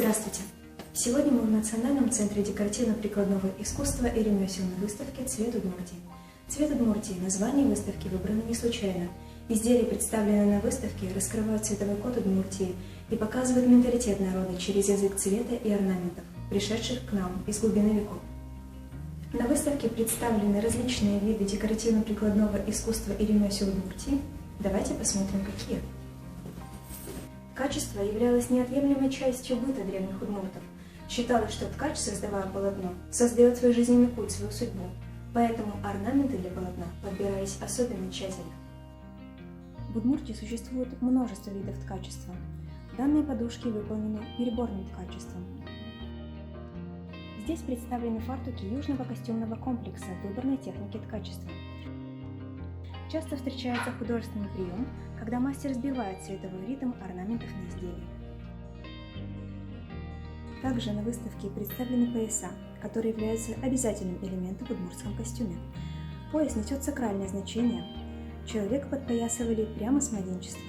Здравствуйте! Сегодня мы в Национальном центре декоративно-прикладного искусства и ремесел на выставке «Цвет Удмуртии». «Цвет Удмуртии» – название выставки выбрано не случайно. Изделия, представленные на выставке, раскрывают цветовой код Удмуртии и показывают менталитет народа через язык цвета и орнаментов, пришедших к нам из глубины веков. На выставке представлены различные виды декоративно-прикладного искусства и ремесел Удмуртии. Давайте посмотрим, какие. Качество являлось неотъемлемой частью быта древних удмуртов. Считалось, что ткач, создавая полотно, создает свой жизненный путь, свою судьбу, поэтому орнаменты для полотна подбирались особенно тщательно. В Удмуртии существует множество видов ткачества. Данные подушки выполнены переборным ткачеством. Здесь представлены фартуки южного костюмного комплекса выборной техники ткачества. Часто встречается художественный прием, когда мастер сбивает цветовой ритм орнаментов на изделии. Также на выставке представлены пояса, которые являются обязательным элементом в удмуртском костюме. Пояс несет сакральное значение. Человека подпоясывали прямо с младенчества.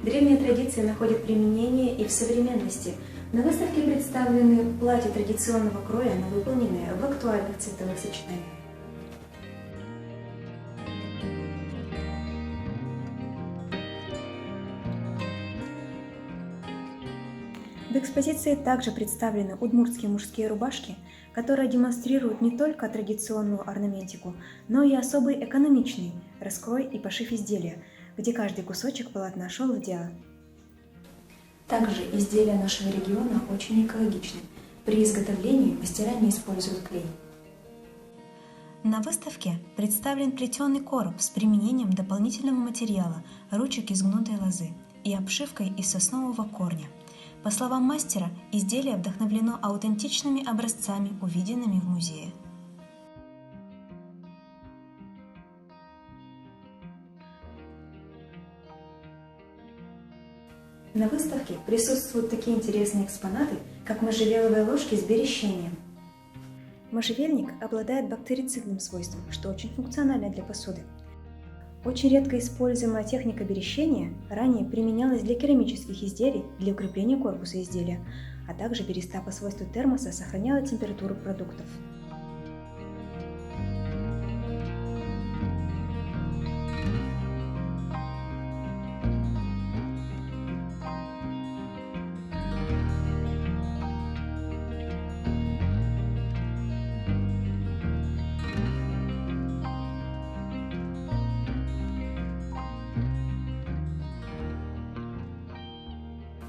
Древние традиции находят применение и в современности. На выставке представлены платья традиционного кроя, но выполненные в актуальных цветовых сочетаниях. В экспозиции также представлены удмуртские мужские рубашки, которые демонстрируют не только традиционную орнаментику, но и особый экономичный раскрой и пошив изделия, где каждый кусочек полотна шел в идеал. Также изделия нашего региона очень экологичны. При изготовлении мастера не используют клей. На выставке представлен плетеный короб с применением дополнительного материала, ручек из гнутой лозы и обшивкой из соснового корня. По словам мастера, изделие вдохновлено аутентичными образцами, увиденными в музее. На выставке присутствуют такие интересные экспонаты, как можжевеловые ложки с берещением. Можжевельник обладает бактерицидным свойством, что очень функционально для посуды. Очень редко используемая техника берещения ранее применялась для керамических изделий для укрепления корпуса изделия, а также береста по свойству термоса сохраняла температуру продуктов.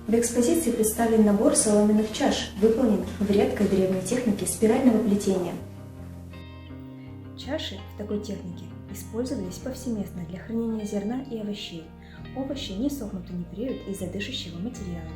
В экспозиции представлен набор соломенных чаш, выполненных в редкой древней технике спирального плетения. Чаши в такой технике использовались повсеместно для хранения зерна и овощей. Овощи не сохнут и не преют из-за дышащего материала.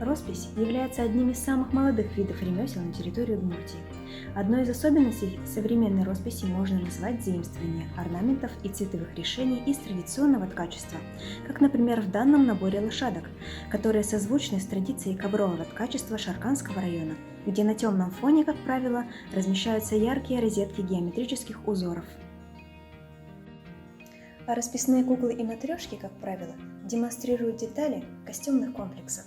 Роспись является одним из самых молодых видов ремесел на территории Удмуртии. Одной из особенностей современной росписи можно назвать заимствование орнаментов и цветовых решений из традиционного ткачества, как, например, в данном наборе лошадок, которые созвучны с традицией коврового ткачества Шарканского района, где на темном фоне, как правило, размещаются яркие розетки геометрических узоров. А расписные куклы и матрешки, как правило, демонстрируют детали костюмных комплексов.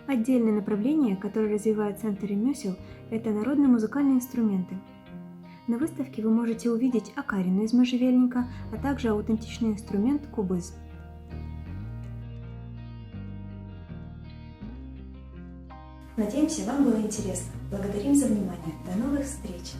Отдельное направление, которое развивает Центр ремесел, это народные музыкальные инструменты. На выставке вы можете увидеть окарину из можжевельника, а также аутентичный инструмент кубыз. Надеемся, вам было интересно. Благодарим за внимание. До новых встреч!